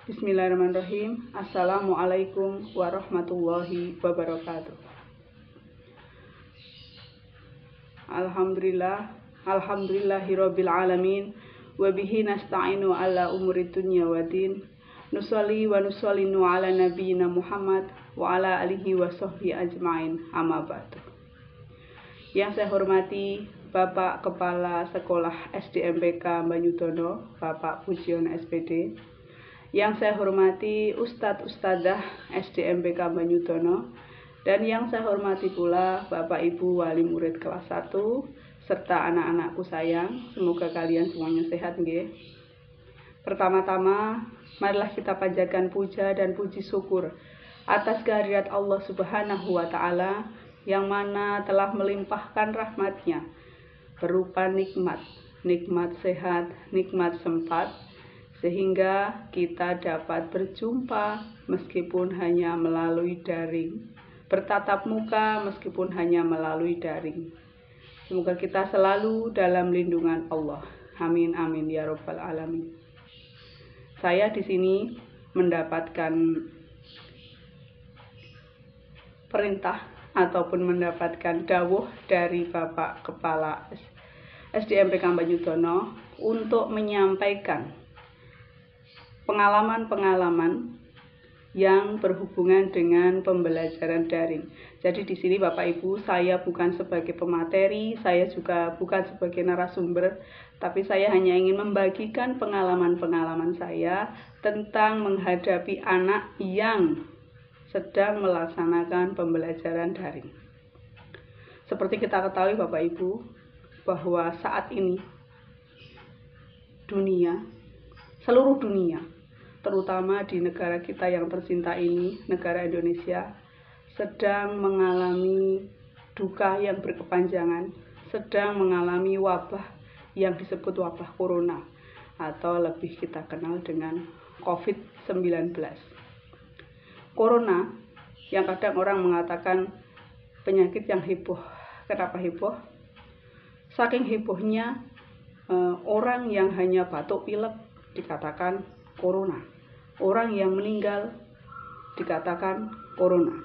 Bismillahirrahmanirrahim. Assalamualaikum warahmatullahi wabarakatuh. Alhamdulillahirabbil alamin wa bihi nasta'inu ala umuri dunya waddin. Nusolli wa nusallinu ala nabiyyina Muhammad wa ala alihi wa sahbihi ajmain. Amma ba'du. Yang saya hormati Bapak Kepala Sekolah SDMPK Banyudono, Bapak Pujion SPD. Yang saya hormati Ustadz Ustadzah SDMPK Banyudono, dan yang saya hormati pula Bapak Ibu wali murid kelas 1 serta anak-anakku sayang. Semoga kalian semuanya sehat nggih. Pertama-tama marilah kita panjatkan puja dan puji syukur atas kehadirat Allah Subhanahu wa taala yang mana telah melimpahkan rahmat-Nya berupa nikmat sehat, nikmat sempat, sehingga kita dapat berjumpa meskipun hanya melalui daring, bertatap muka meskipun hanya melalui daring. Semoga kita selalu dalam lindungan Allah. Amin amin ya rabbal alamin. Saya di sini mendapatkan perintah ataupun mendapatkan dawuh dari Bapak Kepala SDMPK Banyudono untuk menyampaikan pengalaman-pengalaman yang berhubungan dengan pembelajaran daring. Jadi di sini Bapak Ibu, saya bukan sebagai pemateri, saya juga bukan sebagai narasumber, tapi saya hanya ingin membagikan pengalaman-pengalaman saya tentang menghadapi anak yang sedang melaksanakan pembelajaran daring. Seperti kita ketahui Bapak Ibu, bahwa saat ini seluruh dunia, terutama di negara kita yang tercinta ini, negara Indonesia, sedang mengalami duka yang berkepanjangan, sedang mengalami wabah yang disebut wabah corona, atau lebih kita kenal dengan COVID-19. Corona yang kadang orang mengatakan penyakit yang heboh. Kenapa heboh? Saking hebohnya orang yang hanya batuk pilek dikatakan corona. Orang yang meninggal dikatakan corona.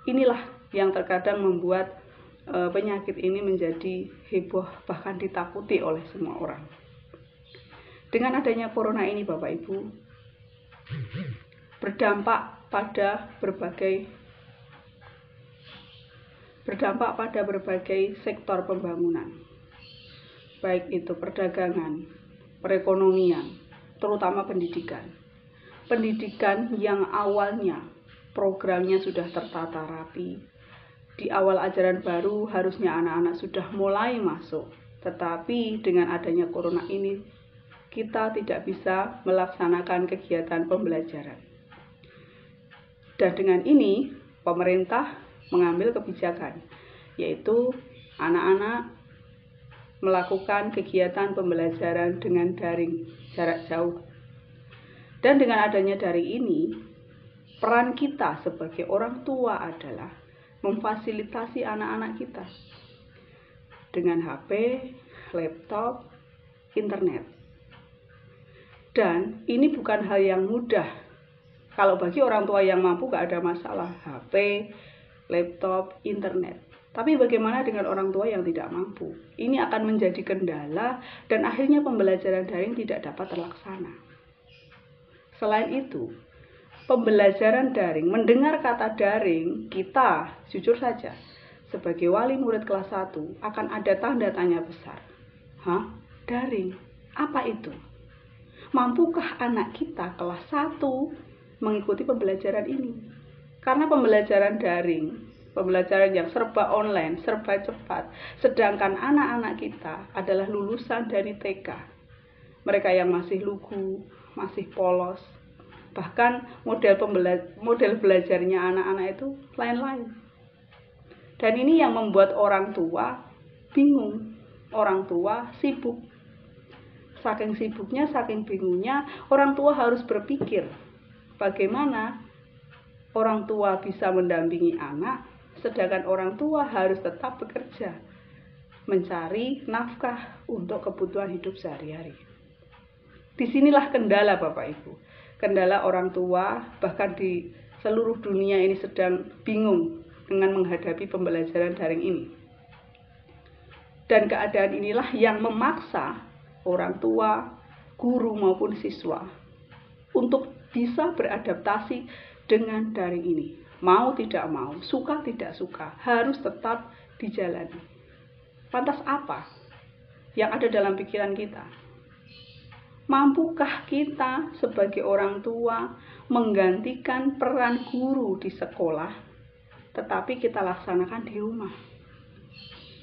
Inilah yang terkadang membuat penyakit ini menjadi heboh, bahkan ditakuti oleh semua orang. Dengan adanya corona ini Bapak Ibu, berdampak pada berbagai sektor pembangunan, baik itu perdagangan, perekonomian, terutama pendidikan. Pendidikan yang awalnya programnya sudah tertata rapi, di awal ajaran baru harusnya anak-anak sudah mulai masuk, tetapi dengan adanya corona ini kita tidak bisa melaksanakan kegiatan pembelajaran. Dan dengan ini pemerintah mengambil kebijakan, yaitu anak-anak melakukan kegiatan pembelajaran dengan daring jarak jauh. Dan dengan adanya daring ini, peran kita sebagai orang tua adalah memfasilitasi anak-anak kita dengan HP, laptop, internet. Dan ini bukan hal yang mudah. Kalau bagi orang tua yang mampu gak ada masalah, HP, laptop, internet. Tapi bagaimana dengan orang tua yang tidak mampu? Ini akan menjadi kendala dan akhirnya pembelajaran daring tidak dapat terlaksana. Selain itu, pembelajaran daring, mendengar kata daring, kita jujur saja sebagai wali murid kelas 1 akan ada tanda tanya besar. Daring? Apa itu? Mampukah anak kita kelas 1 mengikuti pembelajaran ini? Karena pembelajaran daring, pembelajaran yang serba online, serba cepat, sedangkan anak-anak kita adalah lulusan dari TK. Mereka yang masih lugu, masih polos, bahkan model belajarnya anak-anak itu lain-lain. Dan ini yang membuat orang tua bingung, orang tua sibuk. Saking sibuknya, saking bingungnya, orang tua harus berpikir bagaimana orang tua bisa mendampingi anak, sedangkan orang tua harus tetap bekerja, mencari nafkah untuk kebutuhan hidup sehari-hari. Disinilah kendala Bapak Ibu. kendala orang tua bahkan di seluruh dunia ini sedang bingung dengan menghadapi pembelajaran daring ini. Dan keadaan inilah yang memaksa orang tua, guru maupun siswa untuk bisa beradaptasi dengan daring ini. Mau tidak mau, suka tidak suka, harus tetap dijalani. Lantas apa yang ada dalam pikiran kita? Mampukah kita sebagai orang tua menggantikan peran guru di sekolah, tetapi kita laksanakan di rumah?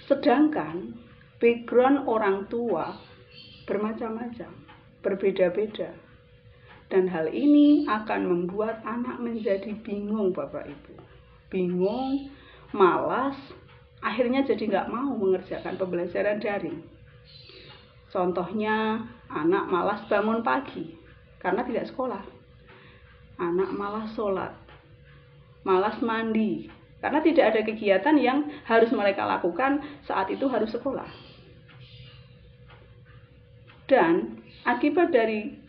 Sedangkan background orang tua bermacam-macam, berbeda-beda. Dan hal ini akan membuat anak menjadi bingung, Bapak Ibu. Bingung, malas, akhirnya jadi nggak mau mengerjakan pembelajaran daring. Contohnya, anak malas bangun pagi karena tidak sekolah. Anak malas sholat, malas mandi, karena tidak ada kegiatan yang harus mereka lakukan saat itu harus sekolah. Dan akibat dari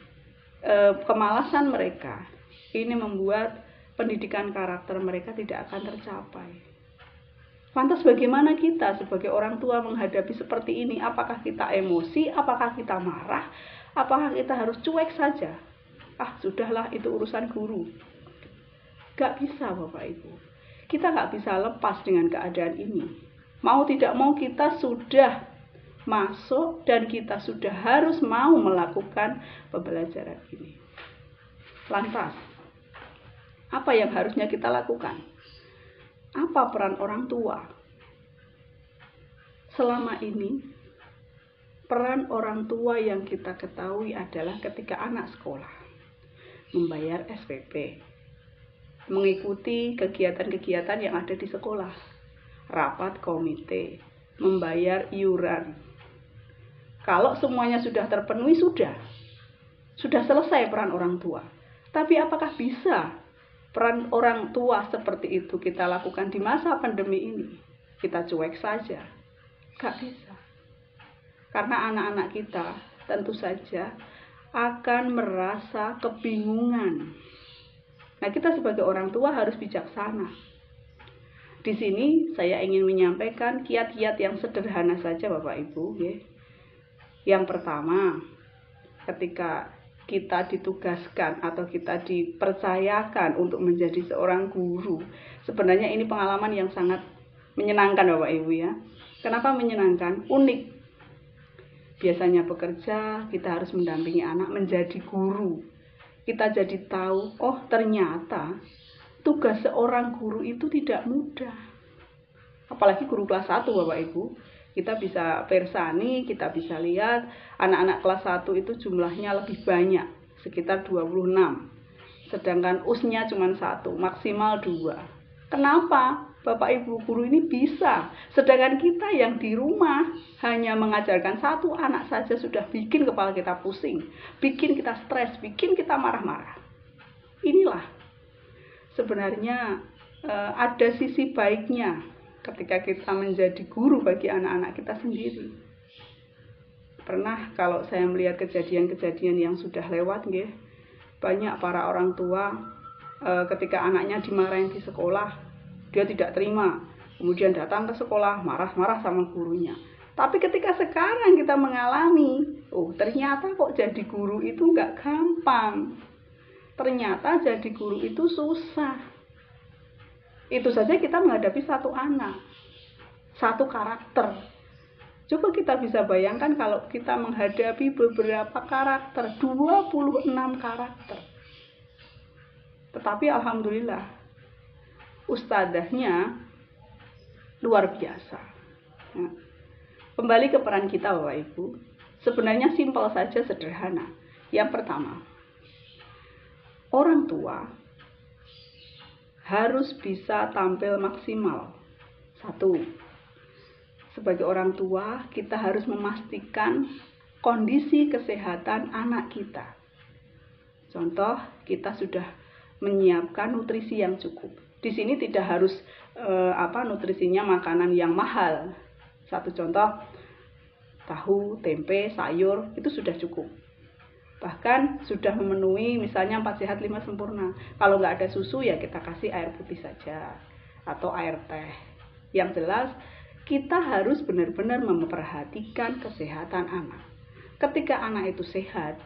kemalasan mereka, ini membuat pendidikan karakter mereka tidak akan tercapai. Lantas bagaimana kita sebagai orang tua menghadapi seperti ini? Apakah kita emosi? Apakah kita marah? Apakah kita harus cuek saja? Sudahlah, itu urusan guru. Gak bisa, Bapak Ibu. Kita gak bisa lepas dengan keadaan ini. Mau tidak mau kita sudah masuk dan kita sudah harus mau melakukan pembelajaran ini. Lantas, apa yang harusnya kita lakukan? Apa peran orang tua? Selama ini, peran orang tua yang kita ketahui adalah ketika anak sekolah, membayar SPP, mengikuti kegiatan-kegiatan yang ada di sekolah, rapat komite, membayar iuran. Kalau semuanya sudah terpenuhi, sudah selesai peran orang tua. Tapi apakah bisa peran orang tua seperti itu kita lakukan di masa pandemi ini? Kita cuek saja? Gak bisa. Karena anak-anak kita tentu saja akan merasa kebingungan. Nah, kita sebagai orang tua harus bijaksana. Di sini saya ingin menyampaikan kiat-kiat yang sederhana saja, Bapak Ibu. Yang pertama, ketika kita ditugaskan atau kita dipercayakan untuk menjadi seorang guru, sebenarnya ini pengalaman yang sangat menyenangkan, Bapak Ibu ya. Kenapa menyenangkan? Unik. Biasanya bekerja, kita harus mendampingi anak menjadi guru. Kita jadi tahu, oh ternyata tugas seorang guru itu tidak mudah. Apalagi guru kelas 1, Bapak Ibu. Kita bisa persani, kita bisa lihat anak-anak kelas 1 itu jumlahnya lebih banyak, sekitar 26. Sedangkan usnya cuma 1, maksimal 2. Kenapa? Bapak Ibu guru ini bisa. Sedangkan kita yang di rumah hanya mengajarkan 1 anak saja sudah bikin kepala kita pusing, bikin kita stres, bikin kita marah-marah. Inilah sebenarnya ada sisi baiknya ketika kita menjadi guru bagi anak-anak kita sendiri. Pernah kalau saya melihat kejadian-kejadian yang sudah lewat, banyak para orang tua ketika anaknya dimarahin di sekolah, dia tidak terima, kemudian datang ke sekolah marah-marah sama gurunya. Tapi ketika sekarang kita mengalami, ternyata kok jadi guru itu nggak gampang. Ternyata jadi guru itu susah. Itu saja kita menghadapi 1 anak, 1 karakter. Coba kita bisa bayangkan kalau kita menghadapi beberapa karakter, 26 karakter. Tetapi alhamdulillah, ustadzahnya luar biasa. Kembali ke peran kita, Bapak Ibu. Sebenarnya simpel saja, sederhana. Yang pertama, orang tua harus bisa tampil maksimal. 1, sebagai orang tua kita harus memastikan kondisi kesehatan anak kita. Contoh, kita sudah menyiapkan nutrisi yang cukup. Di sini tidak harus nutrisinya makanan yang mahal. 1 contoh, tahu, tempe, sayur, itu sudah cukup. Bahkan sudah memenuhi misalnya 4 sehat 5 sempurna. Kalau nggak ada susu ya kita kasih air putih saja atau air teh. Yang jelas kita harus benar-benar memperhatikan kesehatan anak. Ketika anak itu sehat,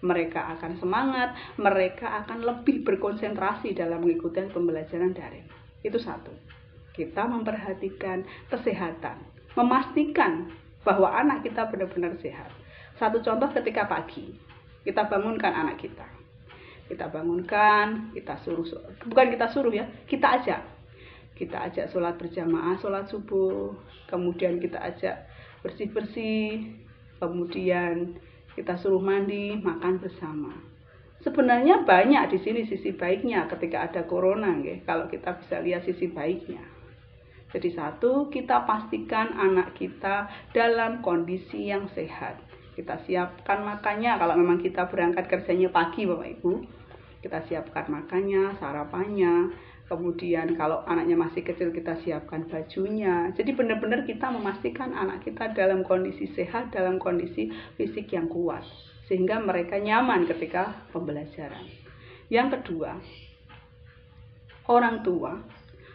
mereka akan semangat, mereka akan lebih berkonsentrasi dalam mengikuti pembelajaran daring. Itu satu. Kita memperhatikan kesehatan, memastikan bahwa anak kita benar-benar sehat. Satu contoh ketika pagi, kita bangunkan anak kita. Kita bangunkan, kita ajak. Kita ajak sholat berjamaah, sholat subuh, kemudian kita ajak bersih-bersih, kemudian kita suruh mandi, makan bersama. Sebenarnya banyak di sini sisi baiknya ketika ada corona, kalau kita bisa lihat sisi baiknya. Jadi satu, kita pastikan anak kita dalam kondisi yang sehat. Kita siapkan makannya, kalau memang kita berangkat kerjanya pagi Bapak Ibu, kita siapkan makannya, sarapannya. Kemudian kalau anaknya masih kecil kita siapkan bajunya. Jadi benar-benar kita memastikan anak kita dalam kondisi sehat, dalam kondisi fisik yang kuat. Sehingga mereka nyaman ketika pembelajaran. Yang kedua, orang tua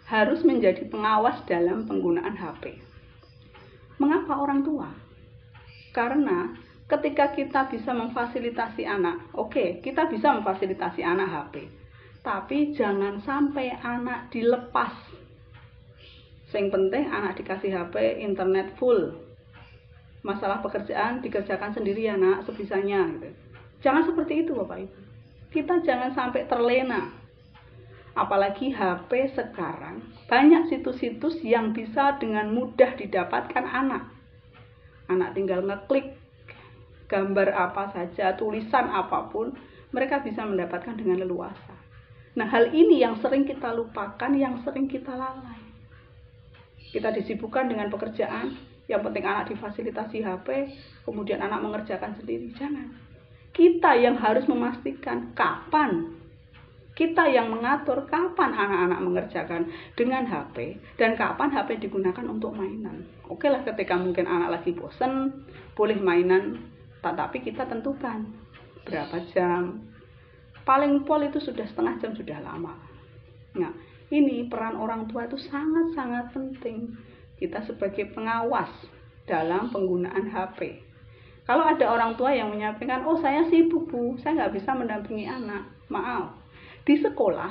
harus menjadi pengawas dalam penggunaan HP. Mengapa orang tua? Karena ketika kita bisa memfasilitasi anak, kita bisa memfasilitasi anak HP. Tapi jangan sampai anak dilepas. Yang penting anak dikasih HP, internet full. Masalah pekerjaan dikerjakan sendiri ya nak, sebisanya gitu. Jangan seperti itu Bapak Ibu. Kita jangan sampai terlena. Apalagi HP sekarang banyak situs-situs yang bisa dengan mudah didapatkan anak. Anak tinggal ngeklik gambar apa saja, tulisan apapun, mereka bisa mendapatkan dengan leluasa. Nah, hal ini yang sering kita lupakan, yang sering kita lalai. Kita disibukkan dengan pekerjaan, yang penting anak difasilitasi HP, kemudian anak mengerjakan sendiri. Jangan. Kita yang harus memastikan kapan, kita yang mengatur kapan anak-anak mengerjakan dengan HP, dan kapan HP digunakan untuk mainan. Oke lah, ketika mungkin anak lagi bosan, boleh mainan, tetapi kita tentukan berapa jam. Paling pol itu sudah setengah jam sudah lama. Nah, ini peran orang tua itu sangat-sangat penting. Kita sebagai pengawas dalam penggunaan HP. Kalau ada orang tua yang menyampaikan, saya sibuk Bu, saya nggak bisa mendampingi anak. Maaf, di sekolah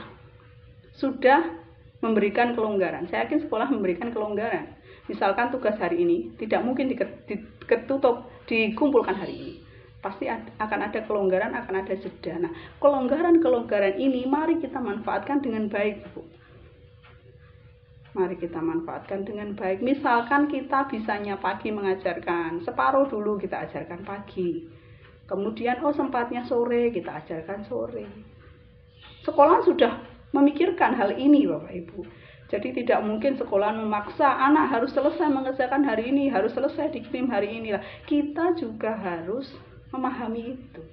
sudah memberikan kelonggaran. Saya yakin sekolah memberikan kelonggaran. Misalkan tugas hari ini tidak mungkin dikumpulkan hari ini. Pasti akan ada kelonggaran, akan ada jeda. Nah, kelonggaran-kelonggaran ini mari kita manfaatkan dengan baik, Bu. Mari kita manfaatkan dengan baik. Misalkan kita bisanya pagi mengajarkan, separuh dulu kita ajarkan pagi. Kemudian sempatnya sore, kita ajarkan sore. Sekolah sudah memikirkan hal ini, Bapak Ibu. Jadi tidak mungkin sekolah memaksa anak harus selesai mengerjakan hari ini, harus selesai dikirim hari ini. Kita juga harus memahami itu.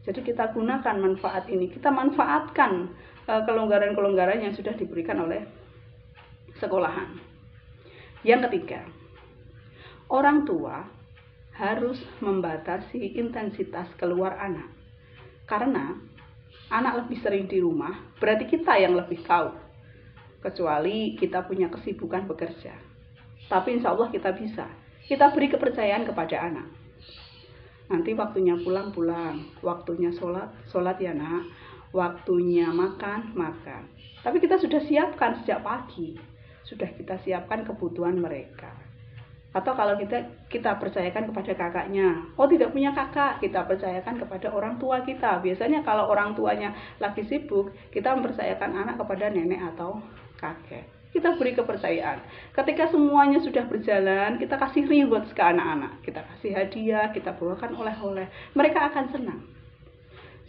Jadi kita gunakan manfaat ini, kita manfaatkan kelonggaran-kelonggaran yang sudah diberikan oleh sekolahan. Yang ketiga, orang tua harus membatasi intensitas keluar anak. Karena anak lebih sering di rumah, berarti kita yang lebih tahu. Kecuali kita punya kesibukan bekerja. Tapi insya Allah kita bisa. Kita beri kepercayaan kepada anak. Nanti waktunya pulang, waktunya sholat ya nak, waktunya makan. Tapi kita sudah siapkan sejak pagi, sudah kita siapkan kebutuhan mereka. Atau kalau kita percayakan kepada kakaknya, tidak punya kakak, kita percayakan kepada orang tua kita. Biasanya kalau orang tuanya lagi sibuk, kita mempercayakan anak kepada nenek atau kakek. Kita beri kepercayaan. Ketika semuanya sudah berjalan, kita kasih reward ke anak-anak. Kita kasih hadiah, kita bawakan oleh-oleh. Mereka akan senang.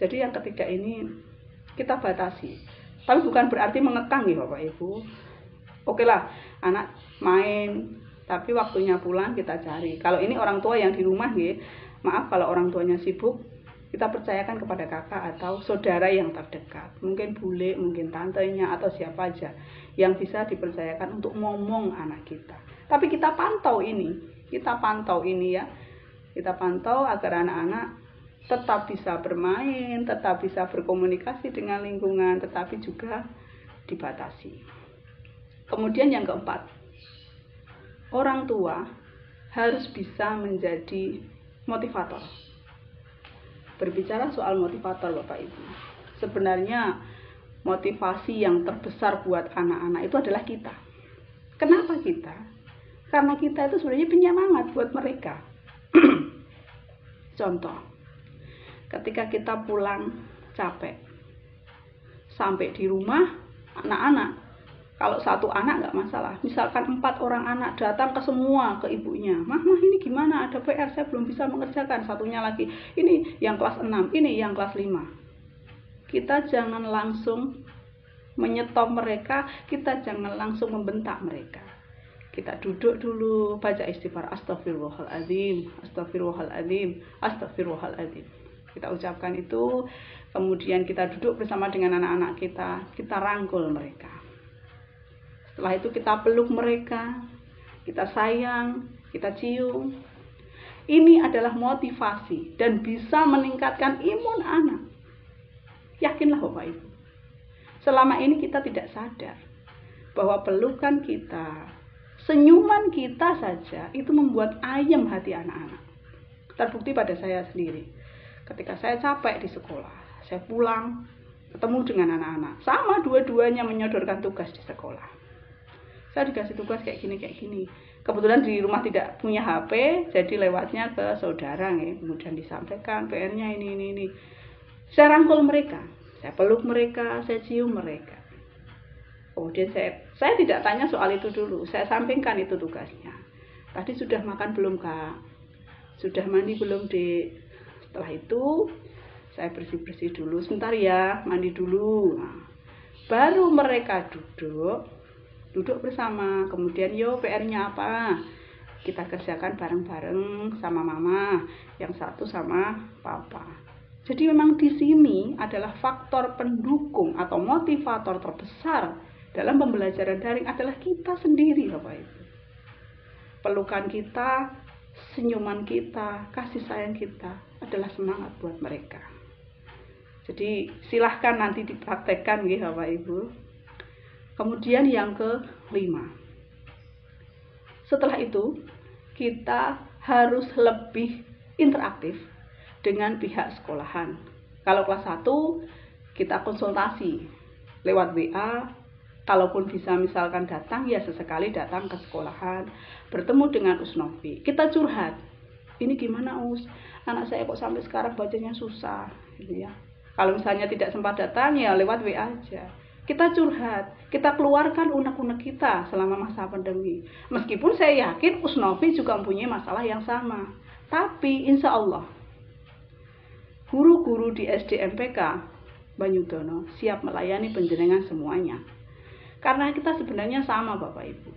Jadi yang ketiga ini kita batasi. Tapi bukan berarti mengekang ya Bapak Ibu. Oke lah, anak main, tapi waktunya pulang kita cari. Kalau ini orang tua yang di rumah ya, maaf kalau orang tuanya sibuk, kita percayakan kepada kakak atau saudara yang terdekat. Mungkin bule, mungkin tantenya atau siapa aja yang bisa dipercayakan untuk ngomong anak kita. Tapi kita pantau ini ya. Kita pantau agar anak-anak tetap bisa bermain, tetap bisa berkomunikasi dengan lingkungan, tetapi juga dibatasi. Kemudian yang keempat, orang tua harus bisa menjadi motivator. Berbicara soal motivator Bapak Ibu, sebenarnya motivasi yang terbesar buat anak-anak itu adalah kita. Kenapa kita? Karena kita itu sebenarnya penyemangat buat mereka. Contoh, ketika kita pulang capek, sampai di rumah, anak-anak, kalau satu anak nggak masalah, misalkan 4 orang anak datang ke semua ke ibunya, mah ini gimana, ada PR, saya belum bisa mengerjakan, satunya lagi, ini yang kelas 6, ini yang kelas 5. Kita jangan langsung menyetop mereka, kita jangan langsung membentak mereka. Kita duduk dulu, baca istighfar, astagfirullahaladzim, astagfirullahaladzim, astagfirullahaladzim. Kita ucapkan itu, kemudian kita duduk bersama dengan anak-anak kita rangkul mereka. Setelah itu kita peluk mereka, kita sayang, kita cium. Ini adalah motivasi dan bisa meningkatkan imun anak. Yakinlah Bapak Ibu, selama ini kita tidak sadar bahwa pelukan kita, senyuman kita saja itu membuat ayem hati anak-anak. Terbukti pada saya sendiri. Ketika saya capek di sekolah, saya pulang ketemu dengan anak-anak, sama dua-duanya menyodorkan tugas di sekolah. Saya dikasih tugas kayak gini. Kebetulan di rumah tidak punya HP, jadi lewatnya ke saudara, ya. Kemudian disampaikan PR-nya ini. Saya rangkul mereka, saya peluk mereka, saya cium mereka. Kemudian saya tidak tanya soal itu dulu, saya sampingkan itu tugasnya. Tadi sudah makan belum Kak? Sudah mandi belum Dek? Setelah itu saya bersih-bersih dulu, sebentar ya, mandi dulu. Nah, baru mereka duduk bersama, kemudian PR-nya apa? Kita kerjakan bareng-bareng sama mama, yang satu sama papa. Jadi memang di sini adalah faktor pendukung atau motivator terbesar dalam pembelajaran daring adalah kita sendiri Bapak Ibu. Pelukan kita, senyuman kita, kasih sayang kita adalah semangat buat mereka. Jadi silahkan nanti dipraktekkan ya Bapak Ibu. Kemudian yang kelima, setelah itu kita harus lebih interaktif dengan pihak sekolahan. Kalau kelas 1 kita konsultasi lewat WA, kalaupun bisa misalkan datang ya sesekali datang ke sekolahan, bertemu dengan Usnovi, kita curhat. Ini gimana Us? Anak saya kok sampai sekarang bacanya susah, gitu ya. Kalau misalnya tidak sempat datang ya lewat WA aja. Kita curhat, kita keluarkan unek-unek kita selama masa pandemi. Meskipun saya yakin Usnovi juga mempunyai masalah yang sama. Tapi insya Allah, guru-guru di SDMPK Banyudono siap melayani panjenengan semuanya. Karena kita sebenarnya sama Bapak Ibu.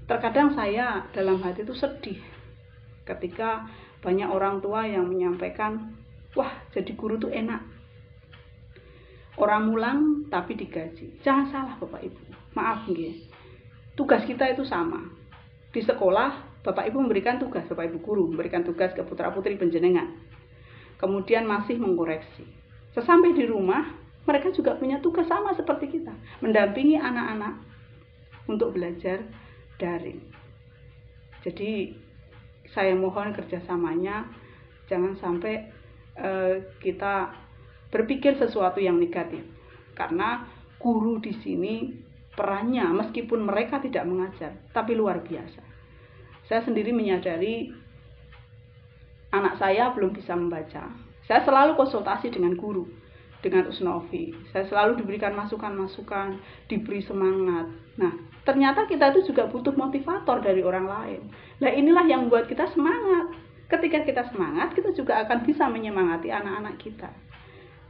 Terkadang saya dalam hati itu sedih ketika banyak orang tua yang menyampaikan, wah jadi guru tuh enak. Orang mulang tapi digaji. Jangan salah Bapak Ibu. Maaf nggih. Tugas kita itu sama. Di sekolah Bapak Ibu memberikan tugas, Bapak Ibu guru memberikan tugas ke putra-putri panjenengan. Kemudian masih mengkoreksi. Sesampai di rumah, mereka juga punya tugas sama seperti kita, mendampingi anak-anak untuk belajar daring. Jadi saya mohon kerjasamanya, jangan sampai kita berpikir sesuatu yang negatif, karena guru di sini perannya meskipun mereka tidak mengajar, tapi luar biasa. Saya sendiri menyadari anak saya belum bisa membaca. Saya selalu konsultasi dengan guru, dengan Usnovi. Saya selalu diberikan masukan-masukan, diberi semangat. Nah, ternyata kita itu juga butuh motivator dari orang lain. Nah, inilah yang membuat kita semangat. Ketika kita semangat, kita juga akan bisa menyemangati anak-anak kita.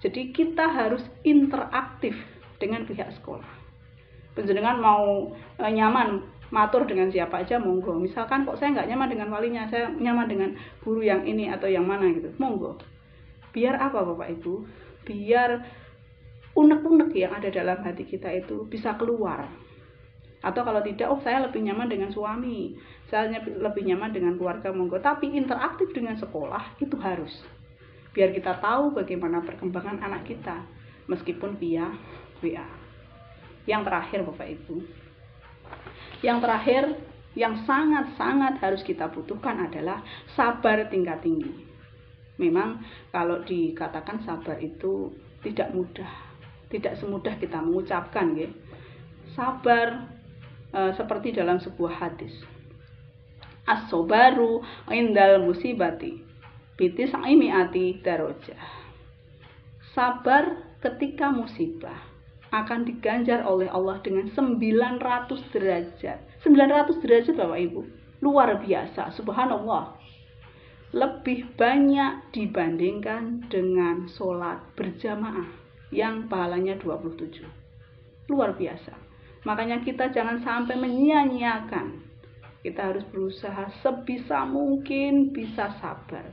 Jadi kita harus interaktif dengan pihak sekolah. Panjenengan mau nyaman matur dengan siapa aja monggo. Misalkan kok saya nggak nyaman dengan walinya, saya nyaman dengan guru yang ini atau yang mana gitu, monggo. Biar apa Bapak Ibu? Biar unek-unek yang ada dalam hati kita itu bisa keluar. Atau kalau tidak, oh saya lebih nyaman dengan suami, saya lebih nyaman dengan keluarga, monggo. Tapi interaktif dengan sekolah itu harus. biar kita tahu bagaimana perkembangan anak kita meskipun via WA. Yang terakhir Bapak Ibu, yang terakhir yang sangat-sangat harus kita butuhkan adalah sabar tingkat tinggi. Memang kalau dikatakan sabar itu tidak mudah, tidak semudah kita mengucapkan ya. Sabar seperti dalam sebuah hadis, as-sabaru indal musibati bitis imiati darajah. Sabar ketika musibah akan diganjar oleh Allah dengan 900 derajat. 900 derajat Bapak Ibu, luar biasa, subhanallah. Lebih banyak dibandingkan dengan sholat berjamaah yang pahalanya 27. Luar biasa. Makanya kita jangan sampai menyia-nyiakan. Kita harus berusaha sebisa mungkin bisa sabar.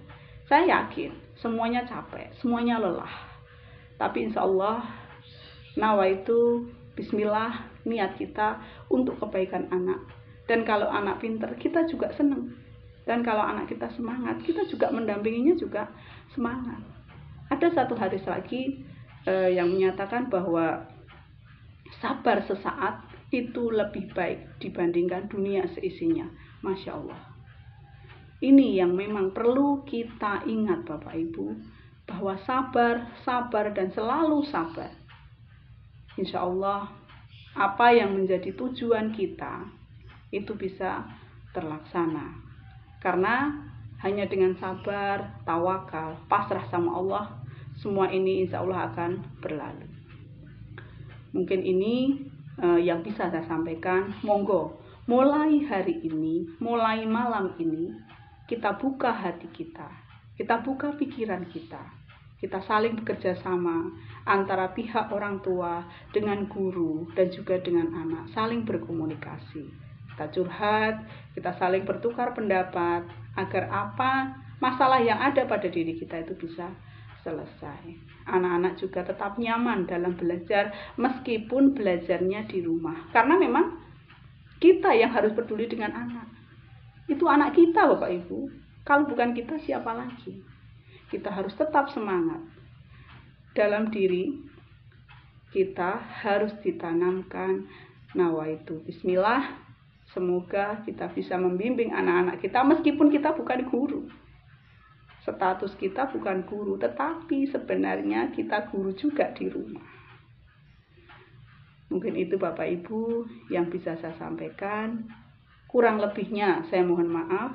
Saya yakin semuanya capek, semuanya lelah. Tapi insya Allah nawaitu bismillah, niat kita untuk kebaikan anak. Dan kalau anak pinter, kita juga senang. Dan kalau anak kita semangat, kita juga mendampinginya juga semangat. Ada satu hadis lagi yang menyatakan bahwa sabar sesaat itu lebih baik dibandingkan dunia seisinya. Masya Allah. Ini yang memang perlu kita ingat Bapak Ibu, bahwa sabar dan selalu sabar. Insya Allah apa yang menjadi tujuan kita itu bisa terlaksana. Karena hanya dengan sabar, tawakal, pasrah sama Allah, semua ini insya Allah akan berlalu. Mungkin ini yang bisa saya sampaikan. Monggo mulai hari ini, mulai malam ini, kita buka hati kita buka pikiran kita saling bekerja sama antara pihak orang tua dengan guru dan juga dengan anak, saling berkomunikasi. Kita curhat, kita saling bertukar pendapat agar apa masalah yang ada pada diri kita itu bisa selesai. Anak-anak juga tetap nyaman dalam belajar meskipun belajarnya di rumah. Karena memang kita yang harus peduli dengan anak. Itu anak kita Bapak Ibu. Kalau bukan kita siapa lagi? Kita harus tetap semangat. Dalam diri kita harus ditanamkan nawaitu bismillah. Semoga kita bisa membimbing anak-anak kita meskipun kita bukan guru. Status kita bukan guru, tetapi sebenarnya kita guru juga di rumah. Mungkin itu Bapak Ibu yang bisa saya sampaikan. Kurang lebihnya saya mohon maaf.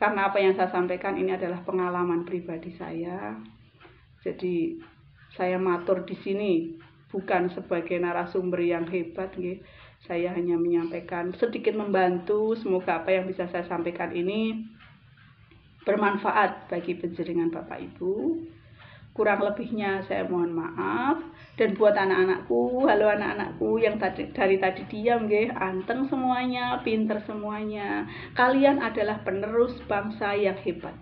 Karena apa yang saya sampaikan ini adalah pengalaman pribadi saya. Jadi saya matur di sini bukan sebagai narasumber yang hebat, nggih. Saya hanya menyampaikan sedikit membantu. Semoga apa yang bisa saya sampaikan ini bermanfaat bagi penjaringan Bapak Ibu. Kurang lebihnya saya mohon maaf. Dan buat anak-anakku, halo anak-anakku yang dari tadi diam nggih, anteng semuanya, pinter semuanya. Kalian adalah penerus bangsa yang hebat.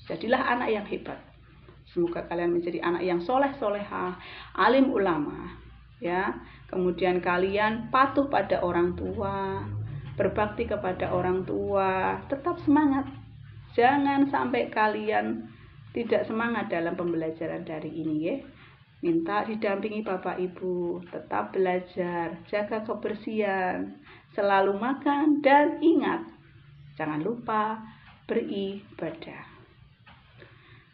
Jadilah anak yang hebat. Semoga kalian menjadi anak yang soleh-solehah, alim ulama, ya. Kemudian kalian patuh pada orang tua, berbakti kepada orang tua, tetap semangat. Jangan sampai kalian tidak semangat dalam pembelajaran dari ini ya. Minta didampingi Bapak Ibu, tetap belajar, jaga kebersihan, selalu makan dan ingat, jangan lupa beribadah.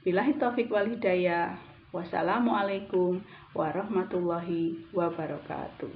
Billahi taufik wal hidayah. Wassalamualaikum warahmatullahi wabarakatuh.